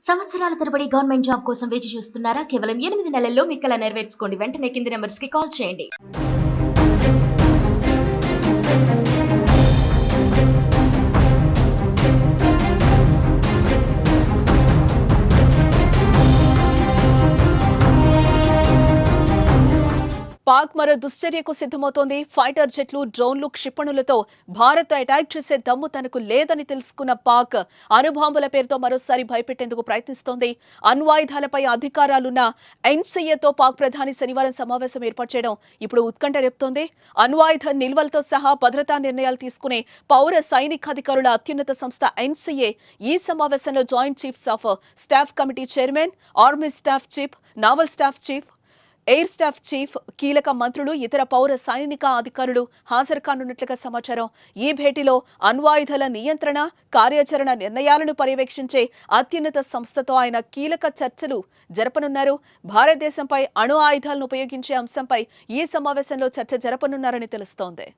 సంవత్సరాల తరబడి government job కోసం వేచి చూస్తున్నారా? కేవలం 8 నెలల్లో మీ కల నెరవేర్చుకోండి. వెంటనే కింది నెంబర్స్‌కి కాల్ చేయండి. పాక్ మరో దుశ్చర్యకు సిద్ధమవుతోంది. ఫైటర్ జెట్లు, డ్రోన్లు, క్షిపణులతో భారత్ అటాక్ చేసే దమ్ము తనకు లేదని తెలుసుకున్న పాక్ అణుబాంబుల పేరుతో మరోసారి భయపెట్టేందుకు ప్రయత్నిస్తోంది. అణ్వాయుధాలపై అధికారాలున్న ఎన్సీఏతో పాక్ ప్రధాని శనివారం సమావేశం ఏర్పాటు చేయడం ఇప్పుడు ఉత్కంఠ రేపుతోంది. అణ్వాయుధ నిల్వలతో సహా భద్రతా నిర్ణయాలు తీసుకునే పౌర సైనికాధికారుల అత్యున్నత సంస్థ ఎన్సీఏ ఈ సమావేశంలో joint chiefs of staff committee chairman, army staff chief, naval staff chief, air staff chief, కీలక మంత్రులు, ఇతర పౌర సైనిక అధికారులు హాజరు కానున్నట్లుగా సమాచారం. ఈ భేటీలో అణ్వాయుధాల నియంత్రణ, కార్యాచరణ నిర్ణయాలను పర్యవేక్షించే అత్యున్నత సంస్థతో ఆయన కీలక చర్చలు జరపనున్నారు. భారతదేశంపై అణు ఆయుధాలను ఉపయోగించే అంశంపై ఈ సమావేశంలో చర్చ జరపనున్నారని తెలుస్తోంది.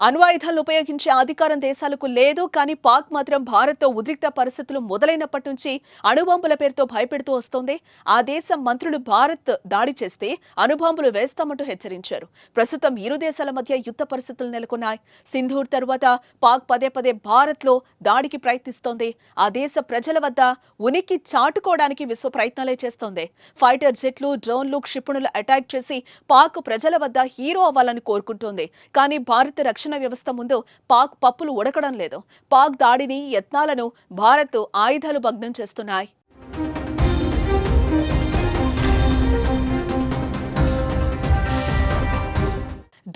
అణ్వాయుధాలను ఉపయోగించే అధికారం దేశాలకు లేదు. కానీ పాక్ మాత్రం భారత్తో ఉద్రిక్త పరిస్థితులు మొదలైనప్పటి నుంచి అణుబాంబుల పేరుతో భయపెడుతూ వస్తోంది. ఆ దేశం మంత్రులు భారత్ దాడి చేస్తే అణుబాంబులు వేస్తామంటూ హెచ్చరించారు. ప్రస్తుతం ఇరు దేశాల మధ్య యుద్ధ పరిస్థితులు నెలకొన్నాయి. సింధూర్ తరువాత పాక్ పదే పదే భారత్లో దాడికి ప్రయత్నిస్తోంది. ఆ దేశ ప్రజల వద్ద ఉనికి చాటుకోవడానికి విశ్వ ప్రయత్నాలే చేస్తోంది. ఫైటర్ జెట్లు, డ్రోన్లు, క్షిపణులు అటాక్ చేసి పాక్ ప్రజల వద్ద హీరో అవ్వాలని కోరుకుంటోంది. కానీ భారత రక్షణ వ్యవస్థ ముందు పాక్ పప్పులు ఉడకడం లేదు. పాక్ దాడిని, యత్నాలను భారత్ ఆయుధాలు భగ్నం చేస్తున్నాయి.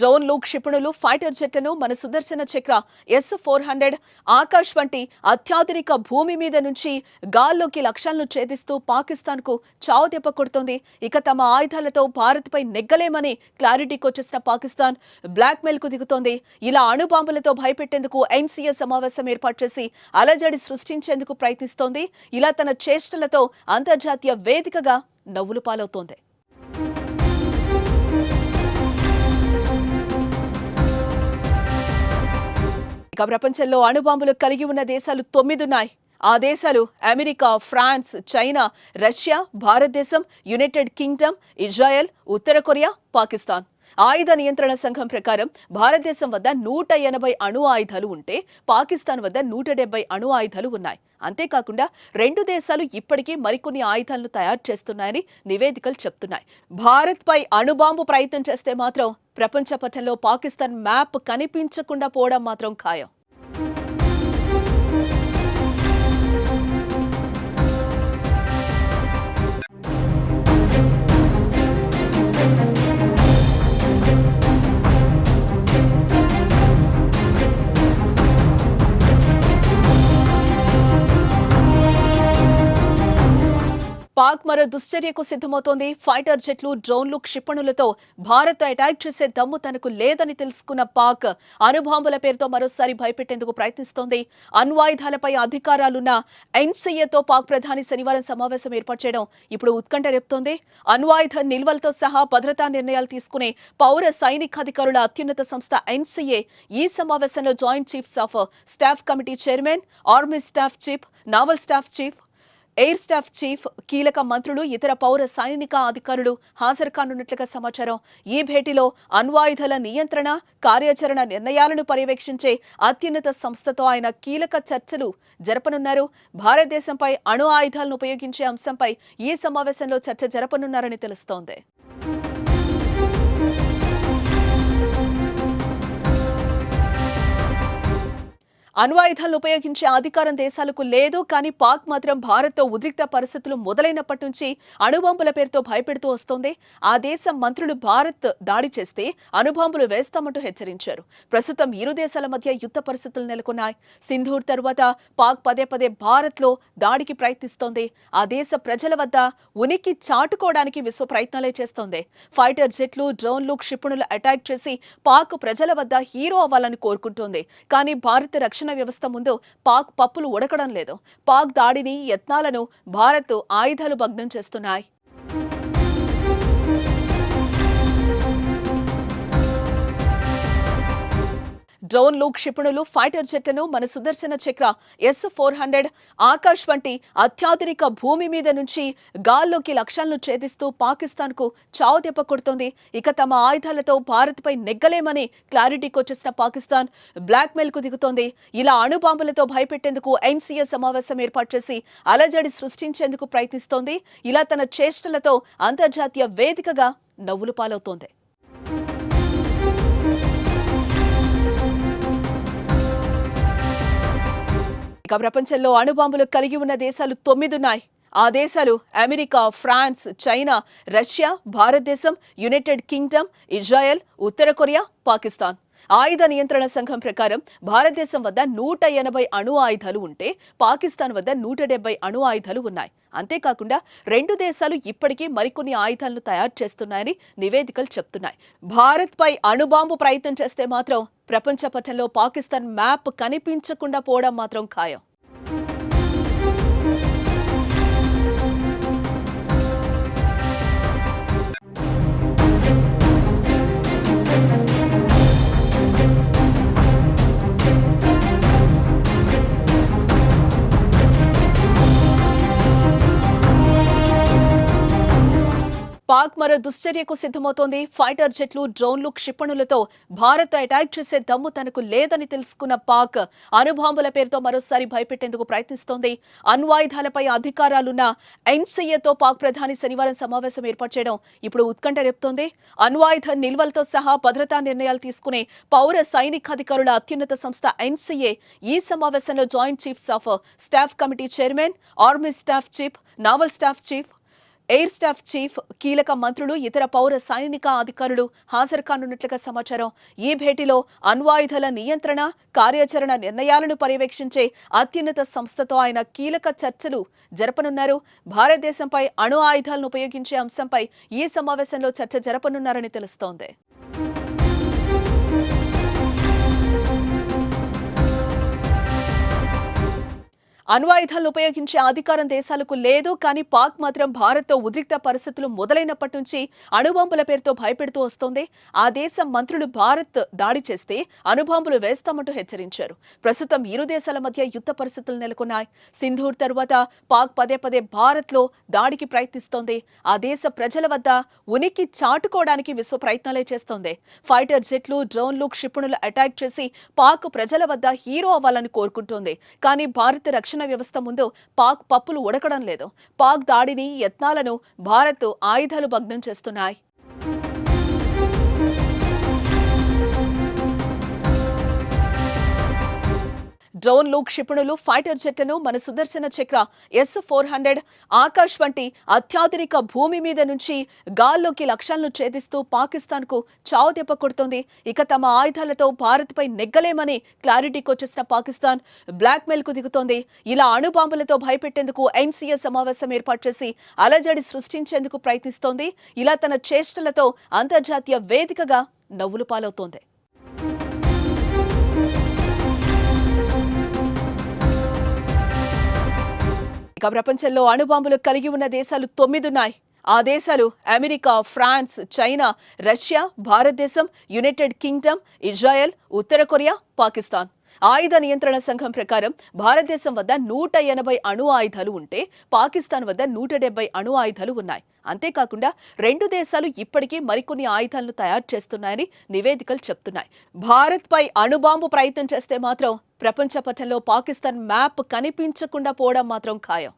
డ్రోన్లు, క్షిపణులు, ఫైటర్ జెట్లను మన సుదర్శన చక్ర S-400 ఆకాశ్ వంటి అత్యాధునిక భూమి మీద నుంచి గాల్లోకి లక్ష్యాలను ఛేదిస్తూ పాకిస్తాన్ కు చావు దెబ్బ కొడుతోంది. ఇక తమ ఆయుధాలతో భారత్ పై నెగ్గలేమని క్లారిటీకి వచ్చేసిన పాకిస్తాన్ బ్లాక్ మెయిల్ కు దిగుతోంది. ఇలా అణుబాంబులతో భయపెట్టేందుకు ఎన్సీఏ సమావేశం ఏర్పాటు చేసి అలజడి సృష్టించేందుకు ప్రయత్నిస్తోంది. ఇలా తన చేష్టలతో అంతర్జాతీయ వేదికగా నవ్వులు పాలవుతోంది. ప్రపంచంలో అణుబాంబులు కలిగి ఉన్న దేశాలు 9 ఉన్నాయి. ఆ దేశాలు అమెరికా, ఫ్రాన్స్, చైనా, రష్యా, భారతదేశం, యునైటెడ్ కింగ్డమ్, ఇజ్రాయెల్, ఉత్తర కొరియా, పాకిస్తాన్. ఆయుధ నియంత్రణ సంఘం ప్రకారం భారతదేశం వద్ద 180 అణు ఆయుధాలు ఉంటే పాకిస్తాన్ వద్ద 170 అణు ఆయుధాలు ఉన్నాయి. అంతేకాకుండా రెండు దేశాలు ఇప్పటికీ మరికొన్ని ఆయుధాలను తయారు చేస్తున్నాయని నివేదికలు చెప్తున్నాయి. భారత్ పై అణుబాంబు ప్రయత్నం చేస్తే మాత్రం ప్రపంచ పటంలో పాకిస్తాన్ మ్యాప్ కనిపించకుండా పోవడం మాత్రం ఖాయం. పాక్ మరో దుశ్చర్యకు సిద్ధమవుతోంది. ఫైటర్ జెట్లు, డ్రోన్లు, క్షిపణులతో భారత్ అటాక్ చేసే దమ్ము తనకు లేదని తెలుసుకున్న పాక్ అణుబాంబుల పేరుతో మరోసారి భయపెట్టేందుకు ప్రయత్నిస్తోంది. అణ్వాయుధాలపై అధికారాలున్న ఎన్సీఏతో పాక్ ప్రధాని శనివారం సమావేశం ఏర్పాటు చేయడం ఇప్పుడు ఉత్కంఠ రేపుతోంది. అణ్వాయుధ నిల్వలతో సహా భద్రతా నిర్ణయాలు తీసుకునే పౌర సైనికాధికారుల అత్యున్నత సంస్థ ఎన్సీఏ ఈ సమావేశంలో joint chiefs of staff committee chairman, army staff chief, naval staff chief, air staff chief, కీలక మంత్రులు, ఇతర పౌర సైనిక అధికారులు హాజరు కానున్నట్లుగా సమాచారం. ఈ భేటీలో అణ్వాయుధాల నియంత్రణ, కార్యాచరణ నిర్ణయాలను పర్యవేక్షించే అత్యున్నత సంస్థతో ఆయన కీలక చర్చలు జరపనున్నారు. భారతదేశంపై అణు ఆయుధాలను ఉపయోగించే అంశంపై ఈ సమావేశంలో చర్చ జరపనున్నారని తెలుస్తోంది. అణ్వాయుధాలను ఉపయోగించే అధికారం దేశాలకు లేదు. కానీ పాక్ మాత్రం భారత్తో ఉద్రిక్త పరిస్థితులు మొదలైనప్పటి నుంచి అణుబాంబుల పేరుతో భయపెడుతూ వస్తోంది. ఆ దేశం మంత్రులు భారత్ దాడి చేస్తే అణుబాంబులు వేస్తామంటూ హెచ్చరించారు. ప్రస్తుతం ఇరు దేశాల మధ్య యుద్ధ పరిస్థితులు నెలకొన్నాయి. సింధూర్ తరువాత పాక్ పదే పదే భారత్లో దాడికి ప్రయత్నిస్తోంది. ఆ దేశ ప్రజల వద్ద ఉనికి చాటుకోవడానికి విశ్వ ప్రయత్నాలే చేస్తోంది. ఫైటర్ జెట్లు, డ్రోన్లు, క్షిపణులు అటాక్ చేసి పాక్ ప్రజల వద్ద హీరో అవ్వాలని కోరుకుంటోంది. కానీ భారత రక్షణ వ్యవస్థ ముందు పాక్ పప్పులు ఉడకడం లేదు. పాక్ దాడిని, యత్నాలను భారత్ ఆయుధాలు భగ్నం చేస్తున్నాయి. డ్రోన్లు, క్షిపణులు, ఫైటర్ జెట్లను మన సుదర్శన చక్ర S-400 ఆకాశ్ వంటి అత్యాధునిక భూమి మీద నుంచి గాల్లోకి లక్ష్యాలను ఛేదిస్తూ పాకిస్తాన్కు చావు దెబ్బ కొడుతోంది. ఇక తమ ఆయుధాలతో భారత్పై నెగ్గలేమని క్లారిటీకి వచ్చేసిన పాకిస్తాన్ బ్లాక్మెయిల్ కు దిగుతోంది. ఇలా అణుబాంబులతో భయపెట్టేందుకు NCA సమావేశం ఏర్పాటు చేసి అలజడి సృష్టించేందుకు ప్రయత్నిస్తోంది. ఇలా తన చేష్టలతో అంతర్జాతీయ వేదికగా నవ్వులు పాలవుతోంది. ఇక ప్రపంచంలో అణుబాంబులు కలిగి ఉన్న దేశాలు 9 ఉన్నాయి. ఆ దేశాలు అమెరికా, ఫ్రాన్స్, చైనా, రష్యా, భారతదేశం, యునైటెడ్ కింగ్డమ్, ఇజ్రాయెల్, ఉత్తర కొరియా, పాకిస్తాన్. ఆయుధ నియంత్రణ సంఘం ప్రకారం భారతదేశం వద్ద 180 అణు ఆయుధాలు ఉంటే పాకిస్తాన్ వద్ద 170 అణు ఆయుధాలు ఉన్నాయి. అంతేకాకుండా రెండు దేశాలు ఇప్పటికీ మరికొన్ని ఆయుధాలను తయారు చేస్తున్నాయని నివేదికలు చెప్తున్నాయి. భారత్పై అణుబాంబు ప్రయత్నం చేస్తే మాత్రం ప్రపంచ పటంలో పాకిస్తాన్ మ్యాప్ కనిపించకుండా పోవడం మాత్రం ఖాయం. పాక్ మరో దుశ్చర్యకు సిద్ధమవుతోంది. ఫైటర్ జెట్లు, డ్రోన్లు, క్షిపణులతో భారత్ అటాక్ చేసే దమ్ము తనకు లేదని తెలుసుకున్న పాక్ అణుబాంబుల పేరుతో మరోసారి భయపెట్టేందుకు ప్రయత్నిస్తోంది. అణ్వాయుధాలపై అధికారాలున్న NCAతో పాక్ ప్రధాని శనివారం సమావేశం ఏర్పాటు చేయడం ఇప్పుడు ఉత్కంఠ రేపుతోంది. అణ్వాయుధ నిల్వలతో సహా భద్రతా నిర్ణయాలు తీసుకునే పౌర సైనికాధికారుల అత్యున్నత సంస్థ NCA ఈ సమావేశంలో joint chiefs of staff committee chairman, army staff chief, naval staff chief, air staff chief, కీలక మంత్రులు, ఇతర పౌర సైనిక అధికారులు హాజరు కానున్నట్లుగా సమాచారం. ఈ భేటీలో అణ్వాయుధాల నియంత్రణ, కార్యాచరణ నిర్ణయాలను పర్యవేక్షించే అత్యున్నత సంస్థతో ఆయన కీలక చర్చలు జరపనున్నారు. భారతదేశంపై అణు ఆయుధాలను ఉపయోగించే అంశంపై ఈ సమావేశంలో చర్చ జరపనున్నారని తెలుస్తోంది. అణ్వాయుధాలను ఉపయోగించే అధికారం దేశాలకు లేదు. కానీ పాక్ మాత్రం భారత్తో ఉద్రిక్త పరిస్థితులు మొదలైనప్పటి నుంచి అణుబాంబుల పేరుతో భయపెడుతూ వస్తోంది. ఆ దేశం మంత్రులు భారత్ దాడి చేస్తే అణుబాంబులు వేస్తామంటూ హెచ్చరించారు. ప్రస్తుతం ఇరు దేశాల మధ్య యుద్ధ పరిస్థితులు నెలకొన్నాయి. సింధూర్ తర్వాత పాక్ పదే పదే భారత్లో దాడికి ప్రయత్నిస్తోంది. ఆ దేశ ప్రజల వద్ద ఉనికి చాటుకోవడానికి విశ్వ ప్రయత్నాలే చేస్తోంది. ఫైటర్ జెట్లు, డ్రోన్లు, క్షిపణులు అటాక్ చేసి పాక్ ప్రజల వద్ద హీరో అవ్వాలని కోరుకుంటోంది. కానీ భారత రక్షణ వ్యవస్థ ముందు పాక్ పప్పులు ఉడకడం లేదు. పాక్ దాడిని, యత్నాలను భారత్ ఆయుధాలు భగ్నం చేస్తున్నాయి. డ్రోన్లు, క్షిపణులు, ఫైటర్ జెట్లను మన సుదర్శన చక్ర S-400 ఆకాశ్ వంటి అత్యాధునిక భూమి మీద నుంచి గాల్లోకి లక్ష్యాలను ఛేదిస్తూ పాకిస్తాన్కు చావు దెబ్బ కొడుతోంది. ఇక తమ ఆయుధాలతో భారత్పై నెగ్గలేమని క్లారిటీకి వచ్చేసిన పాకిస్తాన్ బ్లాక్మెయిల్ కు దిగుతోంది. ఇలా అణుబాంబులతో భయపెట్టేందుకు NCA సమావేశం ఏర్పాటు చేసి అలజడి సృష్టించేందుకు ప్రయత్నిస్తోంది. ఇలా తన చేష్టలతో అంతర్జాతీయ వేదికగా నవ్వులు పాలవుతోంది. ఇక ప్రపంచంలో అణుబాంబులు కలిగి ఉన్న దేశాలు 9 ఉన్నాయి. ఆ దేశాలు అమెరికా, ఫ్రాన్స్, చైనా, రష్యా, భారతదేశం, యునైటెడ్ కింగ్డమ్, ఇజ్రాయెల్, ఉత్తర కొరియా, పాకిస్తాన్. ఆయుధ నియంత్రణ సంఘం ప్రకారం భారతదేశం వద్ద 180 అణు ఆయుధాలు ఉంటే పాకిస్తాన్ వద్ద 170 అణు ఆయుధాలు ఉన్నాయి. అంతేకాకుండా రెండు దేశాలు ఇప్పటికీ మరికొన్ని ఆయుధాలను తయారు చేస్తున్నాయని నివేదికలు చెప్తున్నాయి. భారత్పై అణుబాంబు ప్రయత్నం చేస్తే మాత్రం ప్రపంచ పటంలో పాకిస్తాన్ మ్యాప్ కనిపించకుండా పోవడం మాత్రం ఖాయం.